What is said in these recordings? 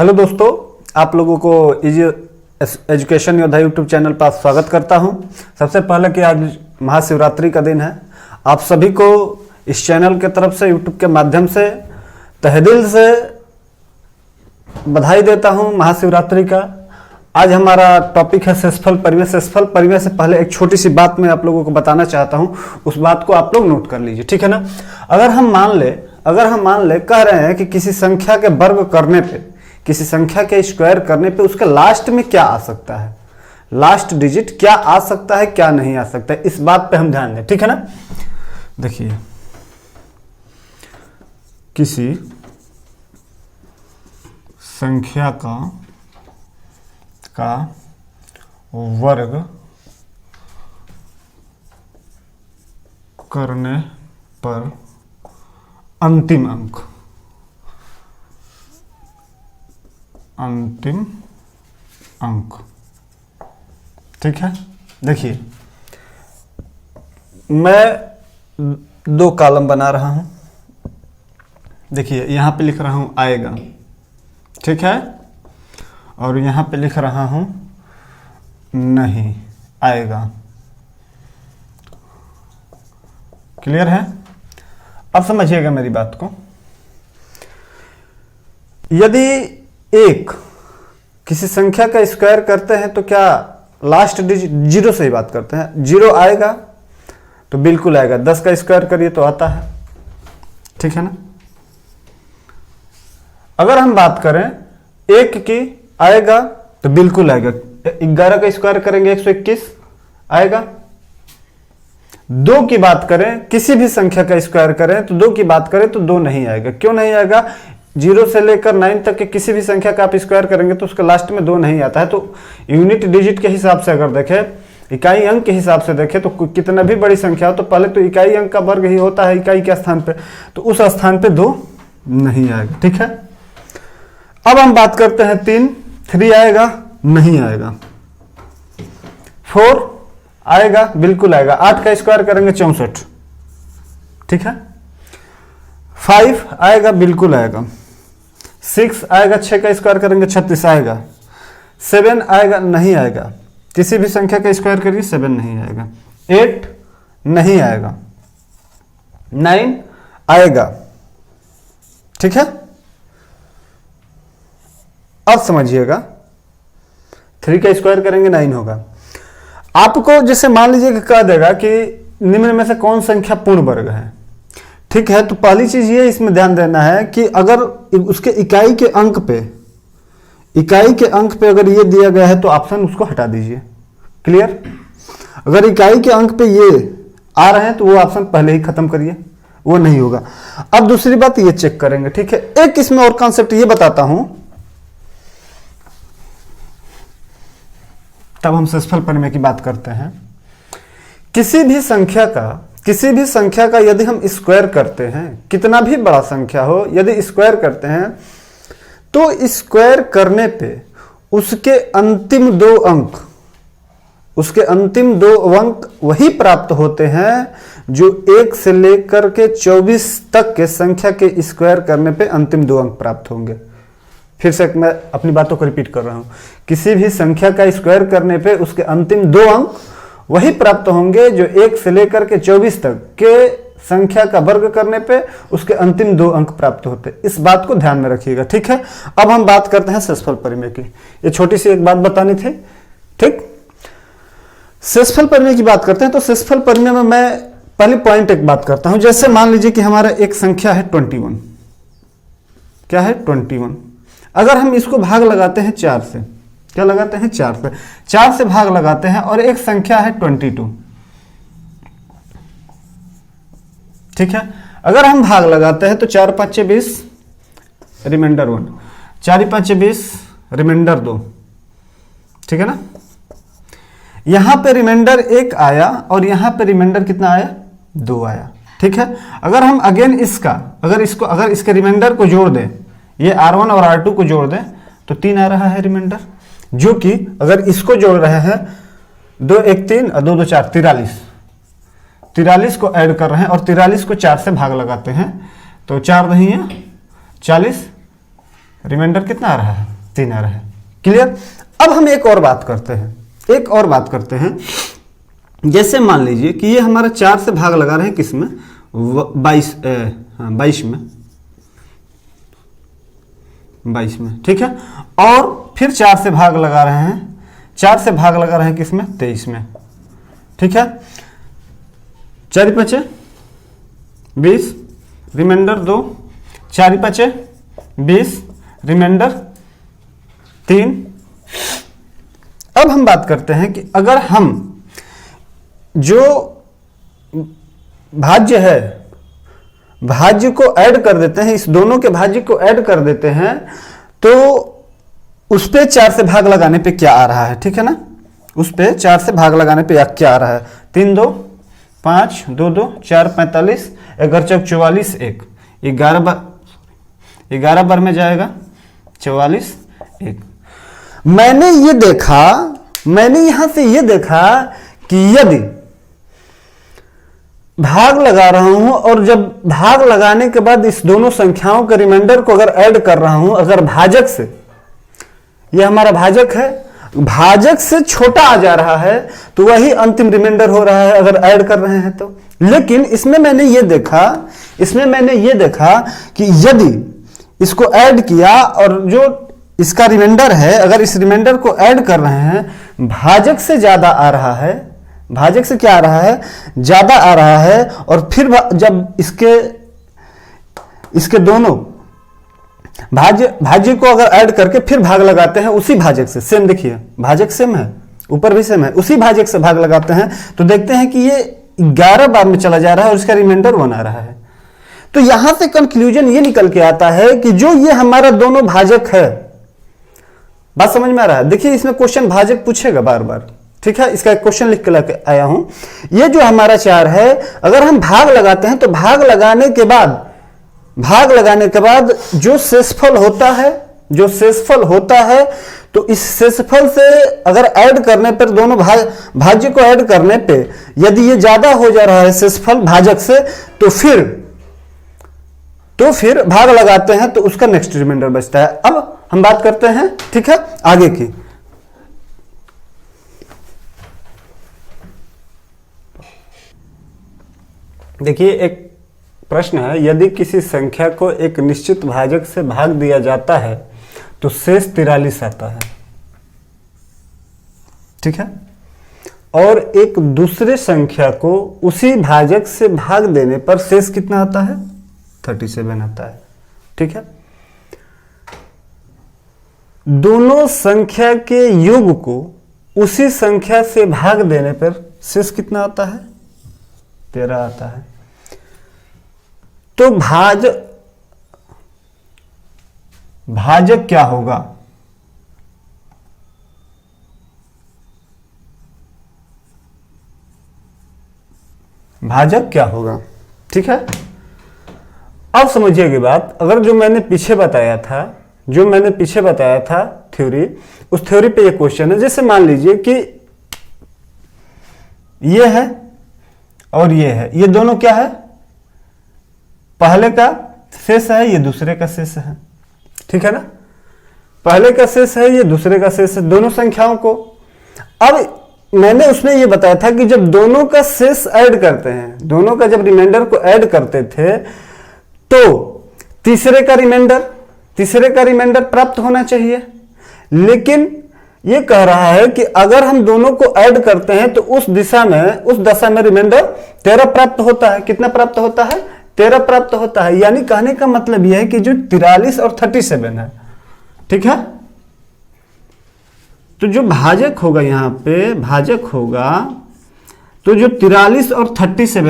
Hello दोस्तों, आप लोगों को इजी एजुकेशन योद्धा यूट्यूब चैनल पर स्वागत करता हूं। सबसे पहले कि आज महाशिवरात्रि का दिन है। आप सभी को इस चैनल के तरफ से यूट्यूब के माध्यम से तहे दिल से बधाई देता हूं महाशिवरात्रि का। आज हमारा टॉपिक है सेसफल परिमेय। सेसफल परिमेय से पहले एक छोटी सी बात मैं आप लोगों को बताना चाहता हूं, उस बात को आप लोग नोट कर लीजिए, ठीक है ना। अगर हम मान ले कह रहे हैं कि किसी संख्या के वर्ग करने पे, किसी संख्या के स्क्वायर करने पे उसके लास्ट में क्या आ सकता है, लास्ट डिजिट क्या आ सकता है, क्या नहीं आ सकता है, इस बात पे हम ध्यान दें, ठीक है ना। देखिए, किसी संख्या का वर्ग करने पर अंतिम अंक, ठीक है। देखिए, मैं दो कॉलम बना रहा हूं। देखिए, यहां पे लिख रहा हूं आएगा, ठीक है, और यहां पे लिख रहा हूं नहीं आएगा। क्लियर है? अब समझिएगा मेरी बात को। यदि एक किसी संख्या का स्क्वायर करते हैं तो क्या लास्ट डिजिट जीरो से ही बात करते हैं, जीरो आएगा तो बिल्कुल आएगा। 10 का स्क्वायर करिए तो आता है, ठीक है ना। अगर हम बात करें एक की, आएगा तो बिल्कुल आएगा। 11 का स्क्वायर करेंगे 121 आएगा। 2 की बात करें, किसी भी संख्या का स्क्वायर करें तो 2 की बात करें तो 2 नहीं आएगा। क्यों नहीं आएगा? 0 से लेकर 9 तक के किसी भी संख्या का आप स्क्वायर करेंगे तो उसके लास्ट में 2 नहीं आता है। तो यूनिट डिजिट के हिसाब से अगर देखें, इकाई अंक के हिसाब से देखें तो कितना भी बड़ी संख्या हो तो पहले तो इकाई अंक का वर्ग ही होता है इकाई के स्थान पे, तो उस स्थान पे 2 नहीं आएगा, ठीक है। अब हम बात करते हैं 3 आएगा, नहीं आएगा। 4 आएगा, बिल्कुल आएगा। 8 का स्क्वायर करेंगे 64, ठीक है। 5 आएगा, बिल्कुल आएगा। 6 आएगा, 6 का स्क्वायर करेंगे 36 आएगा। 7 आएगा, नहीं आएगा। किसी भी संख्या का स्क्वायर करिए 7 नहीं आएगा। 8 नहीं आएगा। 9 आएगा, ठीक है। अब समझिएगा, 3 का स्क्वायर करेंगे 9 होगा। आपको जैसे मान लीजिए कि कह देगा कि निम्न में से कौन संख्या पूर्ण वर्ग है, ठीक है। तो पहली चीज ये इसमें ध्यान देना है कि अगर उसके इकाई के अंक पे अगर ये दिया गया है तो ऑप्शन उसको हटा दीजिए। क्लियर? अगर इकाई के अंक पे ये आ रहे हैं तो वो ऑप्शन पहले ही खत्म करिए, वो नहीं होगा। अब दूसरी बात ये चेक करेंगे, ठीक है। एक इसमें और कॉन्सेप्ट ये बताता हूं, तब हम सेसफल परिमेय की बात करते हैं। किसी भी संख्या का यदि हम स्क्वायर करते हैं, कितना भी बड़ा संख्या हो, यदि स्क्वायर करते हैं तो स्क्वायर करने पे उसके अंतिम 2 अंक वही प्राप्त होते हैं जो 1 से लेकर के 24 तक के संख्या के स्क्वायर करने पे अंतिम 2 अंक प्राप्त होंगे। फिर से मैं अपनी बातों को रिपीट कर रहा हूं। किसी भी संख्या का स्क्वायर करने पे उसके अंतिम 2 अंक वही प्राप्त होंगे जो 1 से लेकर के 24 तक के संख्या का वर्ग करने पे उसके अंतिम 2 अंक प्राप्त होते। इस बात को ध्यान में रखिएगा, ठीक है। अब हम बात करते हैं सेसफल परिमेय की। ये छोटी सी एक बात बतानी थी, ठीक। सेसफल परिमेय की बात करते हैं तो सेसफल परिमेय में मैं पहले पॉइंट एक बात करता हूं। जैसे मान लीजिए कि हमारा एक संख्या है 21। क्या है? 21। अगर हम इसको भाग लगाते हैं 4 से, क्या लगाते हैं? 4 से भाग लगाते हैं और एक संख्या है 22, ठीक है। अगर हम भाग लगाते हैं तो 4 5 20, रिमाइंडर 1, 4 5 20, रिमाइंडर 2, ठीक है ना। यहां पे रिमाइंडर 1 आया और यहां पे रिमाइंडर कितना आया? 2 आया, ठीक है। अगर हम अगेन अगर इसके रिमाइंडर को जोड़ दें, ये R1 और R2 को जोड़ दें तो 3 आ रहा है रिमाइंडर, जो कि अगर इसको जोड़ रहे हैं 2 1 3 और 2 2 4 43 को ऐड कर रहे हैं और 43 को 4 से भाग लगाते हैं तो 4 नहीं है 40 रिमाइंडर कितना आ रहा है? 3 आ रहा है। क्लियर। अब हम एक और बात करते हैं, जैसे मान लीजिए कि ये हमारा 4 से भाग लगा रहे हैं किसमें? 22 में, ठीक है। और फिर 4 से भाग लगा रहे हैं किसमें? 23 में, ठीक है। 4 5 20, रिमाइंडर 2, 4 5 20, रिमाइंडर 3। अब हम बात करते हैं कि अगर हम जो भाज्य है, भाज्य को ऐड कर देते हैं, इस दोनों के भाज्य को ऐड कर देते हैं, तो उस पे 4 से भाग लगाने पे क्या आ रहा है? ठीक है ना, उस पे 4 से भाग लगाने पे क्या आ रहा है? 3 2 5 2 2 4 45, 11 चौक 44, 1 11 बार में जाएगा 44 1। मैंने यहां से ये देखा कि यदि भाग लगा रहा हूं और जब भाग लगाने के बाद इस दोनों संख्याओं के रिमाइंडर को अगर ऐड कर रहा हूं, अगर भाजक से, यह हमारा भाजक है, भाजक से छोटा आ जा रहा है तो वही अंतिम रिमाइंडर हो रहा है अगर ऐड कर रहे हैं तो। लेकिन इसमें मैंने ये देखा कि यदि इसको ऐड किया और जो इसका रिमाइंडर है, अगर इस रिमाइंडर को ऐड कर रहे हैं, भाजक से ज्यादा आ रहा है, भाजक से क्या आ रहा है? ज्यादा आ रहा है। और फिर जब इसके दोनों भाज्य को अगर ऐड करके फिर भाग लगाते हैं उसी भाजक से, सेम देखिए भाजक सेम है, ऊपर भी सेम है, उसी भाजक से भाग लगाते हैं तो देखते हैं कि ये 11 बार में चला जा रहा है और इसका रिमाइंडर 1 आ रहा है। तो यहां से कंक्लूजन ये निकल के आता है कि जो ये हमारा दोनों भाजक है, बात समझ में आ रहा है? देखिए इसमें क्वेश्चन भाजक पूछेगा बार बार, ठीक है। इसका एक क्वेश्चन लिख के आया हूं। ये जो हमारा 4 है, अगर हम भाग लगाते हैं तो भाग लगाने के बाद जो शेषफल होता है, तो इस शेषफल से अगर ऐड करने पर, दोनों भाज्य को ऐड करने पे यदि ये ज्यादा हो जा रहा है शेषफल भाजक से, तो फिर भाग लगाते हैं तो उसका नेक्स्ट रिमाइंडर बचता है। अब हम बात करते हैं, ठीक है, आगे की। देखिए एक प्रश्न है, यदि किसी संख्या को एक निश्चित भाजक से भाग दिया जाता है तो शेष 43 आता है, ठीक है। और एक दूसरे संख्या को उसी भाजक से भाग देने पर शेष कितना आता है? 37 आता है, ठीक है। दोनों संख्या के योग को उसी संख्या से भाग देने पर शेष कितना आता है? 13 आता है। तो भाजक क्या होगा? भाजक क्या होगा, ठीक है। अब समझिएगी बात, अगर जो मैंने पीछे बताया था थ्योरी, उस थ्योरी पे ये क्वेश्चन है। जैसे मान लीजिए कि ये है और ये है, ये दोनों क्या है? पहले का शेष है, ये दूसरे का शेष है, ठीक है ना। पहले का शेष है, ये दूसरे का शेष है, दोनों संख्याओं को। अब मैंने उसमें ये बताया था कि जब दोनों का शेष ऐड करते हैं, दोनों का जब रिमाइंडर को ऐड करते थे तो तीसरे का रिमाइंडर प्राप्त होना चाहिए। लेकिन ये कह रहा है कि अगर हम दोनों को ऐड करते हैं तो उस दशा में रिमाइंडर 13 प्राप्त होता है। कितना प्राप्त होता है? 13 प्राप्त होता है। यानी कहने का मतलब यह है कि जो 43 और 37 है, ठीक है, तो जो भाजक होगा, यहां पे भाजक होगा, तो जो 43 और 37 है,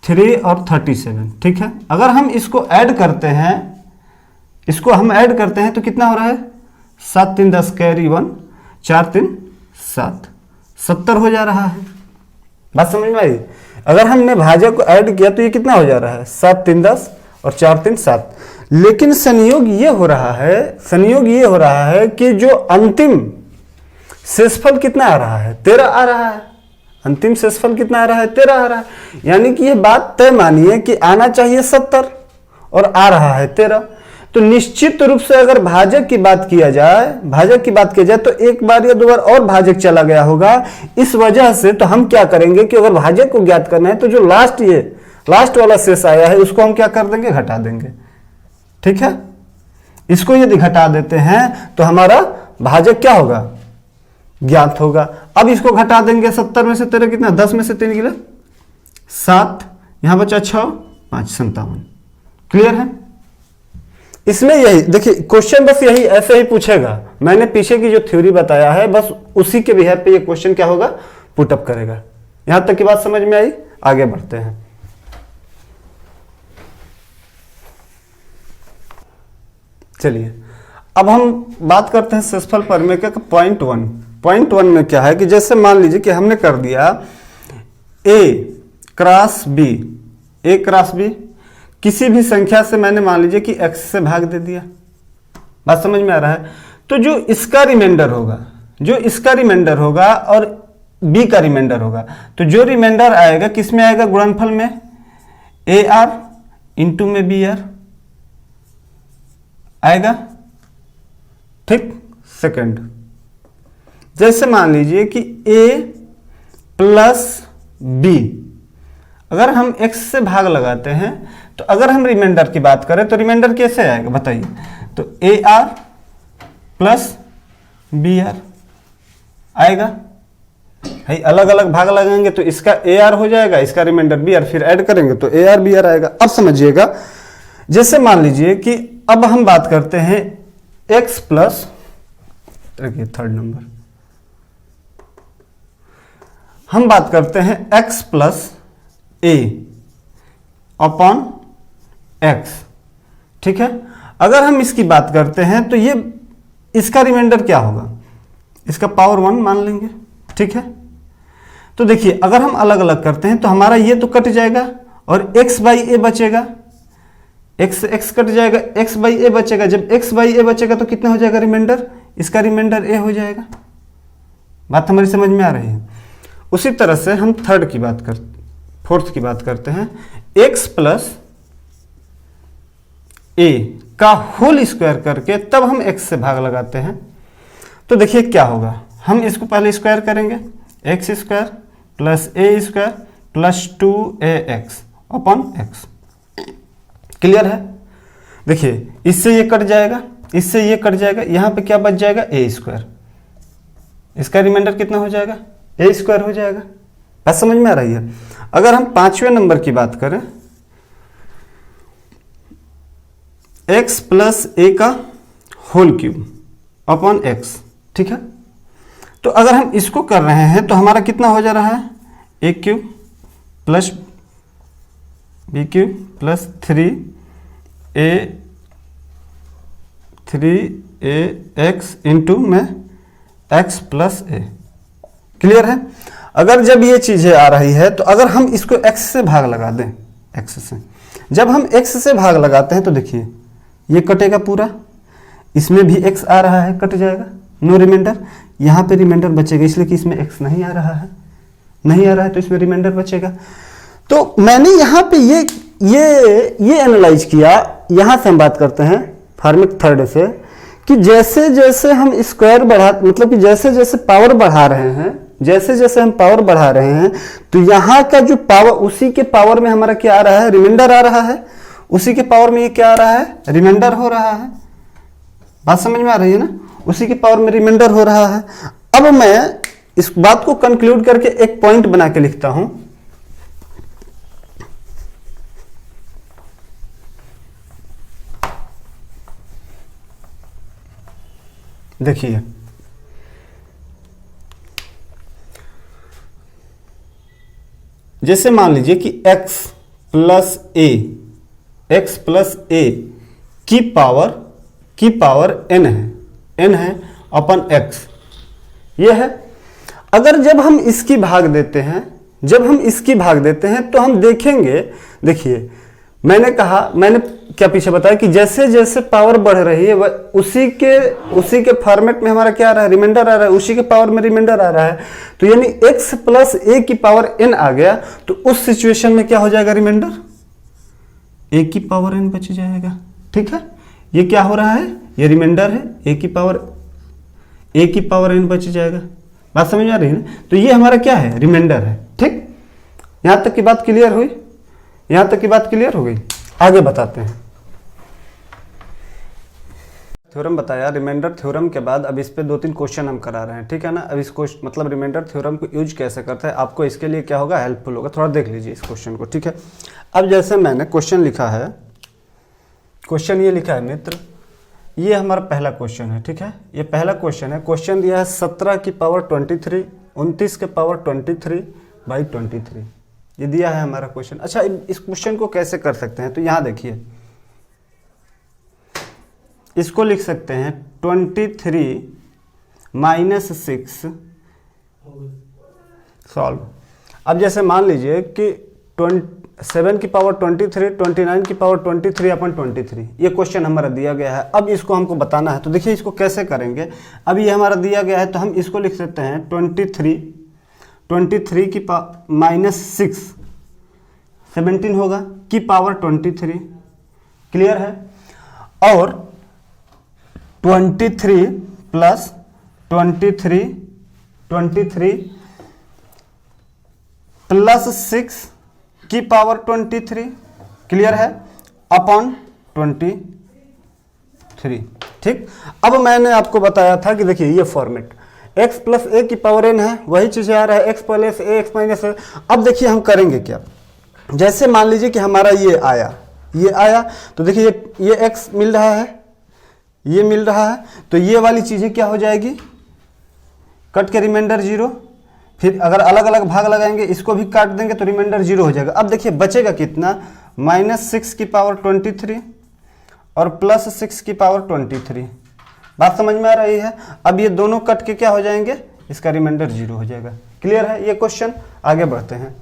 43 और 37, ठीक है। अगर हम इसको ऐड करते हैं, तो कितना हो रहा है? 7 3 10 कैरी 1, 4 3 7, 70 हो जा रहा है। बात समझ में आई? अगर हमने भाजक को ऐड किया तो ये कितना हो जा रहा है? 7 3 10 और 4 3 7। लेकिन संयोग ये हो रहा है कि जो अंतिम शेषफल कितना आ रहा है? 13 आ रहा है। अंतिम शेषफल कितना आ रहा है? 13 आ रहा है। यानी कि ये बात तय मानिए कि आना चाहिए 70 और आ रहा है 13। तो निश्चित रूप से अगर भाजक की बात किया जाए तो एक बार या दो बार और भाजक चला गया होगा। इस वजह से तो हम क्या करेंगे कि अगर भाजक को ज्ञात करना है तो जो लास्ट वाला शेष आया है उसको हम क्या कर देंगे, घटा देंगे। ठीक है, इसको यदि घटा देते हैं तो हमारा भाजक क्या होगा, ज्ञात होगा। अब इसको घटा देंगे, 70 में से 13 कितना, 10 में से 3 गिला 7, यहां बचा 6, 5, 57। क्लियर है। इसमें यही देखिए क्वेश्चन बस यही ऐसे ही पूछेगा। मैंने पीछे की जो थ्योरी बताया है बस उसी के बिहाफ पे ये क्वेश्चन क्या होगा, पुटअप करेगा। यहां तक की बात समझ में आई, आगे बढ़ते हैं। चलिए अब हम बात करते हैं शेषफल परिमेय का पॉइंट 1। पॉइंट 1 में क्या है कि जैसे मान लीजिए कि हमने कर दिया a क्रॉस b, किसी भी संख्या से मैंने मान लीजिए कि x से भाग दे दिया। बात समझ में आ रहा है। तो जो इसका रिमाइंडर होगा और b का रिमाइंडर होगा, तो जो रिमाइंडर आएगा किस में आएगा, गुणनफल में ar इंटू में br आएगा। ठीक, सेकंड, जैसे मान लीजिए कि a प्लस b, अगर हम x से भाग लगाते हैं तो अगर हम रिमाइंडर की बात करें तो रिमाइंडर कैसे आएगा बताइए, तो ar प्लस br आएगा। भाई अलग अलग भाग लगाएंगे तो इसका ar हो जाएगा, इसका रिमाइंडर br, फिर ऐड करेंगे तो ar br आएगा। अब समझिएगा, जैसे मान लीजिए कि अब हम बात करते हैं x प्लस, देखिए थर्ड नंबर, हम बात करते हैं x plus a upon x। ठीक है, अगर हम इसकी बात करते हैं तो ये इसका रिमाइंडर क्या होगा, इसका पावर 1 मान लेंगे। ठीक है, तो देखिए अगर हम अलग अलग करते हैं तो हमारा ये तो कट जाएगा और x बाई ए बचेगा, x से x कट जाएगा, x बाई ए बचेगा। जब x बाई ए बचेगा तो कितना हो जाएगा रिमाइंडर, इसका रिमाइंडर a हो जाएगा। बात हमारी समझ में आ रही है। उसी तरह से हम फोर्थ की बात करते हैं, x प्लस a का होल स्क्वायर करके तब हम x से भाग लगाते हैं। तो देखिए क्या होगा, हम इसको पहले स्क्वायर करेंगे, x square plus a square plus 2ax upon x। Clear है। देखिए इससे ये कट जाएगा, इससे ये कट जाएगा, यहां पे क्या बच जाएगा, a स्क्वायर, इसका रिमाइंडर कितना हो जाएगा, a स्क्वायर हो जाएगा। बात समझ में आ रही है। अगर हम 5वें नंबर की बात करें, x प्लस a का होल क्यूब अपॉन x। ठीक है, तो अगर हम इसको कर रहे हैं तो हमारा कितना हो जा रहा है, a cube plus b cube plus 3ax into में x प्लस a। क्लियर है। अगर जब ये चीजें आ रही है तो अगर हम इसको x से भाग लगा दें, x से, जब हम x से भाग लगाते हैं तो देखिए ये कटेगा पूरा, इसमें भी x आ रहा है, कट जाएगा, नो रिमाइंडर। यहाँ पे रिमाइंडर बचेगा इसलिए कि इसमें x नहीं आ रहा है तो इसमें रिमाइंडर बचेगा। तो मैंने यहाँ पे ये एनालाइज किया। यहाँ से हम बात करते हैं फॉर्मेट थर्ड से कि जैसे जैसे हम स्क्वायर मतलब कि जैसे जैसे पावर बढ़ा रहे हैं, तो यहाँ का जो पावर, उसी के पावर में हमारा क्या आ रहा है, रिमाइंडर आ रहा है। उसी के पावर में ये क्या आ रहा है, रिमाइंडर हो रहा है। बात समझ में आ रही है ना, उसी के पावर में रिमाइंडर हो रहा है। अब मैं इस बात को कंक्लूड करके एक पॉइंट बना के लिखता हूं। देखिए जैसे मान लीजिए कि x प्लस a की पावर n है अपन x, ये है। अगर जब हम इसकी भाग देते हैं तो हम देखेंगे, देखिए मैंने क्या पीछे बताया कि जैसे जैसे पावर बढ़ रही है उसी के फॉर्मेट में हमारा क्या आ रहा है, रिमाइंडर आ रहा है, उसी के पावर में रिमाइंडर आ रहा है। तो यानी x प्लस a की पावर n आ गया, तो उस सिचुएशन में क्या हो जाएगा, रिमाइंडर a की पावर n बच जाएगा। ठीक है, ये क्या हो रहा है, ये रिमाइंडर है, ए की पावर n बच जाएगा। बात समझ में आ रही है ना? तो ये हमारा क्या है, रिमाइंडर है। ठीक, यहां तक की बात क्लियर हुई, यहां तक की बात क्लियर हो गई। आगे बताते हैं। थ्योरम बताया, रिमाइंडर थ्योरम के बाद अब इस पे 2-3 क्वेश्चन हम करा रहे हैं, ठीक है ना। अब इस क्वेश्चन मतलब रिमाइंडर थ्योरम को यूज कैसे करते हैं, आपको इसके लिए क्या होगा, हेल्पफुल होगा। थोड़ा देख लीजिए इस क्वेश्चन को, ठीक है। अब जैसे मैंने क्वेश्चन लिखा है, क्वेश्चन ये लिखा है मित्र, ये हमारा पहला क्वेश्चन है, ठीक है। ये पहला क्वेश्चन है। क्वेश्चन दिया है 17 की पावर 23, 29 के पावर 23/23, ये दिया है हमारा क्वेश्चन। अच्छा, इस क्वेश्चन को कैसे कर सकते हैं, तो यहाँ देखिए, इसको लिख सकते हैं 23 - 6 सॉल्व। अब जैसे मान लीजिए कि 7 की पावर 23, 29 की पावर 23/23, ये क्वेश्चन हमारा दिया गया है। अब इसको हमको बताना है, तो देखिए इसको कैसे करेंगे। अब ये हमारा दिया गया है, तो हम इसको लिख सकते हैं 23 की -6 17 होगा, की पावर 23, क्लियर है। और 23 + 23 + 6 की पावर 23, क्लियर है, अपॉन 23। ठीक, अब मैंने आपको बताया था कि देखिए ये फॉर्मेट x + a की पावर n है, वही चीज़ आ रहा है x + a x - a। अब देखिए हम करेंगे क्या, जैसे मान लीजिए कि हमारा ये आया, तो देखिए ये x मिल रहा है, ये मिल रहा है, तो ये वाली चीज़ें क्या हो जाएगी, कट के रिमाइंडर 0। फिर अगर अलग अलग भाग लगाएंगे, इसको भी काट देंगे तो रिमाइंडर 0 हो जाएगा। अब देखिए बचेगा कितना, -6 की पावर 23 और +6 की पावर 23। बात समझ में आ रही है। अब ये दोनों कट के क्या हो जाएंगे, इसका रिमाइंडर 0 हो जाएगा। क्लियर है ये क्वेश्चन। आगे बढ़ते हैं।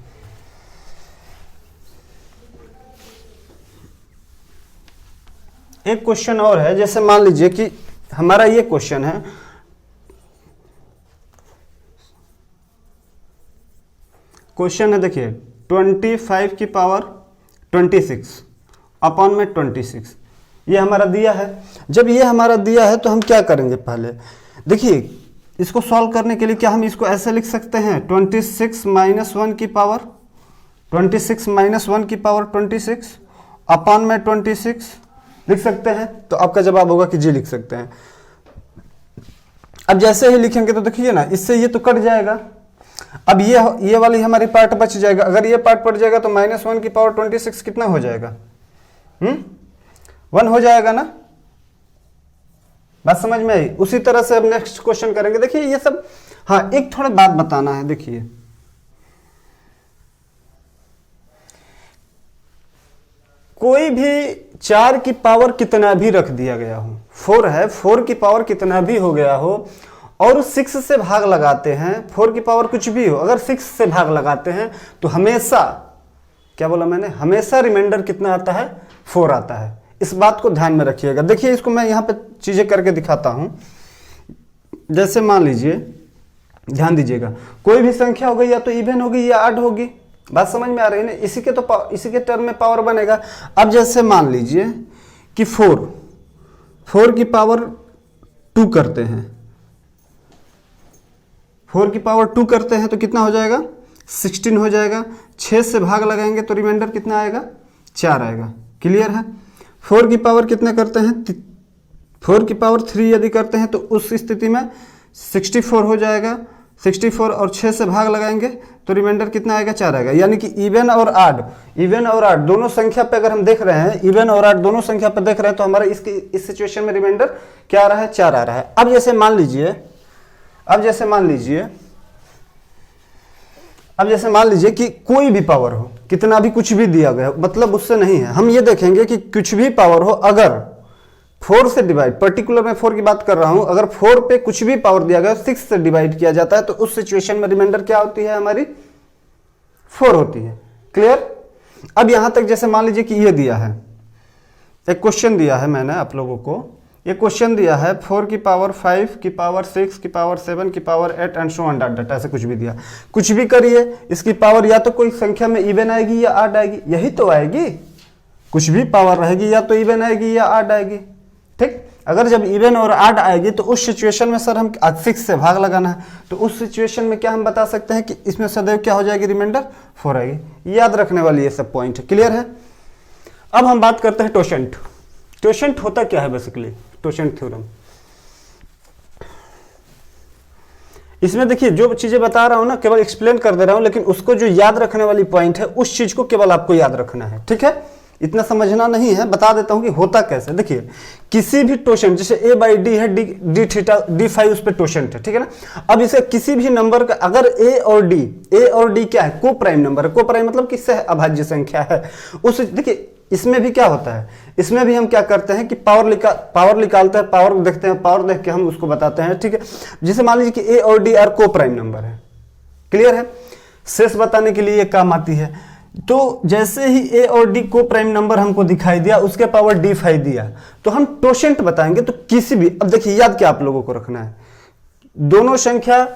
एक क्वेश्चन और है, जैसे मान लीजिए कि हमारा ये क्वेश्चन है, देखिए 25 की पावर 26 अपॉन में 26, ये हमारा दिया है। जब ये हमारा दिया है तो हम क्या करेंगे, पहले देखिए इसको सॉल्व करने के लिए क्या हम इसको ऐसे लिख सकते हैं, 26 - 1 की पावर 26 अपॉन में 26 लिख सकते हैं। तो आपका जवाब होगा कि जी लिख सकते हैं। अब जैसे ही लिखेंगे तो देखिए ना, इससे ये तो कट जाएगा। अब ये वाली हमारी पार्ट बच जाएगा। अगर ये पार्ट पड़ जाएगा तो -1 की पावर 26 कितना हो जाएगा, 1 हो जाएगा ना। बात समझ में आई। उसी तरह से अब नेक्स्ट क्वेश्चन करेंगे। देखिए ये सब, हाँ एक थोड़ा बात बताना है। देखिए कोई भी 4 की पावर कितना भी रख दिया गया हो, 4 है, 4 की पावर कितना भी हो गया हो, और 6 से भाग लगाते हैं, 4 की पावर कुछ भी हो, अगर 6 से भाग लगाते हैं तो हमेशा, क्या बोला मैंने, हमेशा रिमाइंडर कितना आता है, 4 आता है। इस बात को ध्यान में रखिएगा। देखिए इसको मैं यहाँ पे चीजें करके दिखाता हूं। जैसे मान लीजिए, ध्यान दीजिएगा, कोई भी संख्या हो गई, या तो इवन होगी या ऑड होगी। बात समझ में आ रही है ना। इसी के टर्म में पावर बनेगा। अब जैसे मान लीजिए कि 4 की पावर 2 करते हैं, 4 की पावर 2 करते हैं तो कितना हो जाएगा, 16 हो जाएगा। 6 से भाग लगाएंगे तो रिमाइंडर कितना आएगा, 4 आएगा। क्लियर है। 4 की पावर कितने करते हैं, 4 की पावर 3 यदि करते हैं तो उस स्थिति में 64 हो जाएगा। 64 और 6 से भाग लगाएंगे तो रिमाइंडर कितना आएगा, 4 आएगा। यानी कि इवन और ऑड दोनों संख्या पे अगर हम देख रहे हैं, इवन और ऑड दोनों संख्या पे देख रहे हैं, तो हमारा इस सिचुएशन में रिमाइंडर क्या आ रहा है, 4 आ रहा है। अब जैसे मान लीजिए कि कोई भी पावर हो, कितना भी कुछ भी दिया गया हो, मतलब उससे नहीं है। हम ये देखेंगे कि कुछ भी पावर हो, अगर 4 से डिवाइड, पर्टिकुलर मैं 4 की बात कर रहा हूं, अगर 4 पे कुछ भी पावर दिया गया 6 से डिवाइड किया जाता है तो उस सिचुएशन में रिमाइंडर क्या होती है, हमारी 4 होती है। क्लियर। अब यहां तक जैसे मान लीजिए कि ये दिया है, एक क्वेश्चन दिया है मैंने आप लोगों को, ये क्वेश्चन दिया है 4 की पावर 5 की पावर 6 की पावर 7 की power 8 and so on dot dot, ऐसे कुछ भी दिया। कुछ भी करिए, इसकी पावर या तो कोई संख्या में इवन आएगी या ऑड आएगी, यही तो आएगी। कुछ भी पावर रहेगी या तो इवन आएगी या ऑड आएगी। ठीक। अगर जब इवन और आड आएगी तो उस सिचुएशन में सर हम 6 से भाग लगाना है, तो उस सिचुएशन में क्या हम बता सकते हैं कि इसमें सदैव क्या हो जाएगी, रिमाइंडर 4 आएगी। याद रखने वाली ये सब पॉइंट है, क्लियर है। अब हम बात करते हैं टोशेंट। टोशेंट होता क्या है बेसिकली, टोशेंट थ्योरम। इसमें देखिए जो चीजें बता रहा हूं ना केवल एक्सप्लेन कर दे रहा हूं, लेकिन उसको जो याद रखने वाली पॉइंट है उस चीज को केवल आपको याद रखना है, ठीक है। इतना समझना नहीं है, बता देता हूं कि होता कैसे। देखिए किसी भी टोशेंट, जैसे a बाई डी है, डी थीटा डी फाइव उस पर टोशेंट है, ठीक है ना। अब इसे किसी भी नंबर का अगर a और d क्या है, को प्राइम नंबर है। को प्राइम मतलब किससे है, अभाज्य संख्या है। उस देखिए इसमें भी क्या होता है, इसमें भी हम क्या करते हैं कि पावर निकालते हैं, पावर देखते हैं, पावर देख के हम उसको बताते हैं, ठीक है। जैसे मान लीजिए कि a और d आर को प्राइम नंबर है, क्लियर है। शेष बताने के लिए ये काम आती है। तो जैसे ही a और d को प्राइम नंबर हमको दिखाई दिया, उसके पावर d5 दिया, तो हम टोशेंट बताएंगे। तो किसी भी, अब देखिए याद क्या आप लोगों को रखना है, दोनों संख्या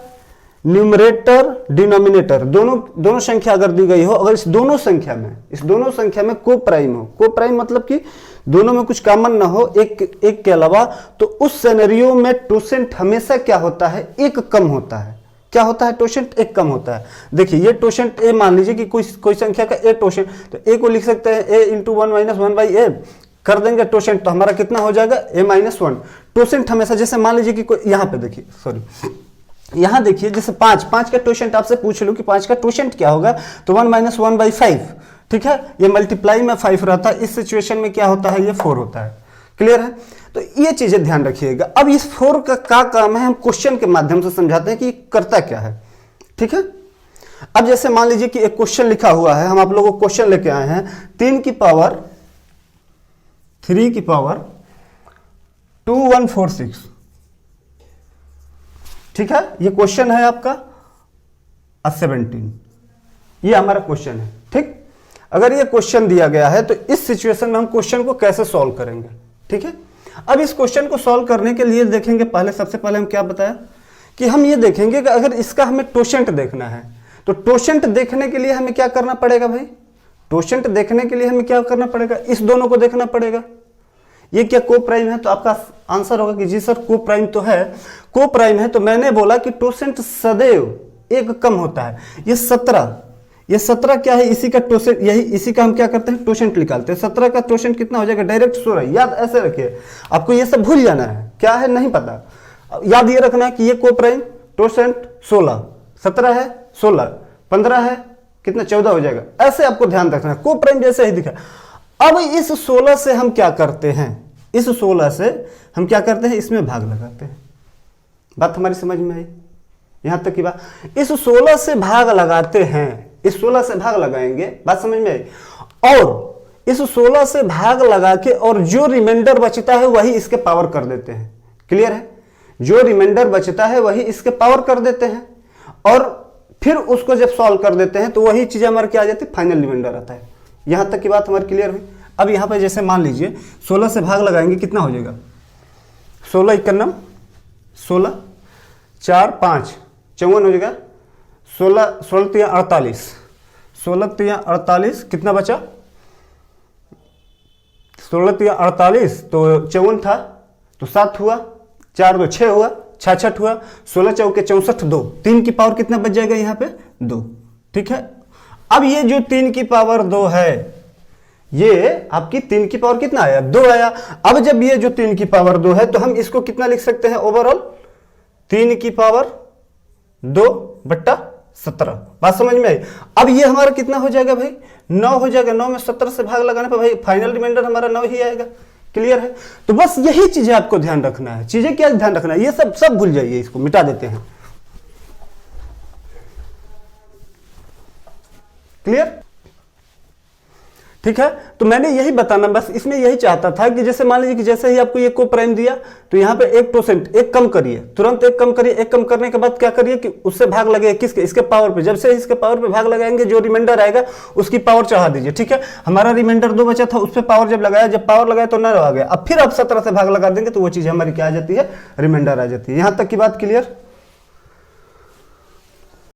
न्यूमरेटर डिनोमिनेटर दोनों संख्या अगर दी गई हो, अगर इस दोनों संख्या में को प्राइम हो, को प्राइम मतलब कि दोनों में कुछ कॉमन ना हो एक के अलावा, तो उस सिनेरियो में टोशेंट हमेशा क्या होता है, एक कम होता है। क्या होता है, टोशेंट एक कम होता है। देखिए ये टोशेंट ए, मान लीजिए कि कोई संख्या का ए टोशेंट, तो ए को लिख सकते हैं ए इंटू 1 माइनस 1 बाई ए, कर देंगे टोशेंट, तो हमारा कितना हो जाएगा, ए माइनस 1। टोशेंट हमेशा, जैसे मान लीजिए कि कोई यहाँ पे देखिए, सॉरी यहां देखिए, जैसे 5 का टोशेंट आपसे पूछ लो कि 5 का टोशेंट क्या होगा, तो 1 माइनस 1 बाई 5, ठीक है। ये मल्टीप्लाई में 5 रहता है, इस सिचुएशन में क्या होता है, ये 4 होता है, क्लियर है। तो ये चीजें ध्यान रखिएगा। अब इस 4 का क्या काम है, हम क्वेश्चन के माध्यम से समझाते हैं कि करता क्या है, ठीक है। अब जैसे मान लीजिए कि एक क्वेश्चन लिखा हुआ है, हम आप लोगों को क्वेश्चन लेके आए हैं, 3 की पावर 2146, ठीक है। ये क्वेश्चन है आपका 17, ये हमारा क्वेश्चन है, ठीक। अगर ये क्वेश्चन दिया गया है तो इस सिचुएशन में हम क्वेश्चन को कैसे सॉल्व करेंगे, ठीक है। अब इस क्वेश्चन को सॉल्व करने के लिए देखेंगे, सबसे पहले हम क्या बताया कि हम ये देखेंगे कि अगर इसका हमें टोशेंट देखना है, तो टोशेंट देखने के लिए हमें क्या करना पड़ेगा भाई, टोशेंट देखने के लिए हमें क्या करना पड़ेगा, इस दोनों को देखना पड़ेगा। ये क्या को प्राइम है, तो आपका आंसर होगा कि जी सर को प्राइम तो है, को प्राइम है। तो मैंने बोला कि टोशेंट सदैव एक कम होता है। ये 17 क्या है, इसी का टोशेंट, इसी का हम क्या करते हैं, टोशेंट निकालते हैं। 17 का टोशेंट कितना हो जाएगा, डायरेक्ट 16। याद ऐसे रखिए, आपको ये सब भूल जाना है, क्या है नहीं पता, याद ये रखना है कि ये को प्राइम टोशेंट 16, 17 है 16, 15 है कितना, 14 हो जाएगा। ऐसे आपको ध्यान रखना है, को प्राइम जैसे ही दिखा। अब इस 16 से हम क्या करते हैं, इस 16 से हम क्या करते हैं, इसमें भाग लगाते हैं। बात हमारी समझ में आई, यहां तक की बात। इस 16 से भाग लगाते हैं, इस 16 से भाग लगाएंगे, बात समझ में आई। और इस 16 से भाग लगा के और जो रिमाइंडर बचता है वही इसके पावर कर देते हैं, क्लियर है। जो रिमाइंडर बचता है वही इसके पावर कर देते हैं, और फिर उसको जब सॉल्व कर देते हैं तो वही चीजें हमारे क्या आ जाती है, फाइनल रिमाइंडर आता है। यहां तक की बात हमारी क्लियर हुई। अब यहां पे जैसे मान लीजिए 16 से भाग लगाएंगे, कितना हो जाएगा, 16 51, 16 4 5 54 हो जाएगा, 16 3 48, 16 3 48 कितना बचा, 16 3 48, तो 54 था तो 7 हुआ, 4 2 6 हुआ, 66 हुआ, 16 चौके 64 2, 3 की पावर कितना बच जाएगा यहाँ पे 2, ठीक है। अब ये जो 3 की पावर 2 है, ये आपकी 3 की पावर कितना आया, 2 आया। अब जब ये जो 3 की पावर 2 है तो हम इसको कितना लिख सकते हैं, ओवरऑल 3 की पावर 2/17। बात समझ में आई। अब ये हमारा कितना हो जाएगा भाई, 9 हो जाएगा। 9 में 17 से भाग लगाने पर भाई फाइनल रिमाइंडर हमारा 9 ही आएगा, क्लियर है। तो बस यही चीजें आपको ध्यान रखना है। चीजें क्या ध्यान रखना है, ये सब भूल जाइए, इसको मिटा देते हैं, क्लियर, ठीक है। तो मैंने यही बताना, बस इसमें यही चाहता था कि जैसे मान लीजिए कि जैसे ही आपको ये को प्राइम दिया तो यहाँ पे 1% एक कम करिए, तुरंत एक कम करिए। एक कम करने के बाद क्या करिए कि उससे भाग लगे किसके, इसके पावर पे। जब से इसके पावर पे भाग लगाएंगे जो रिमाइंडर आएगा उसकी पावर चढ़ा दीजिए, ठीक है। हमारा रिमाइंडर 2 बचा था, उस पर पावर जब लगाया, जब पावर लगाया तो 9 आ गया। अब फिर आप 17 से भाग लगा देंगे तो वो चीज हमारी क्या आ जाती है, रिमाइंडर आ जाती है। यहां तक की बात क्लियर।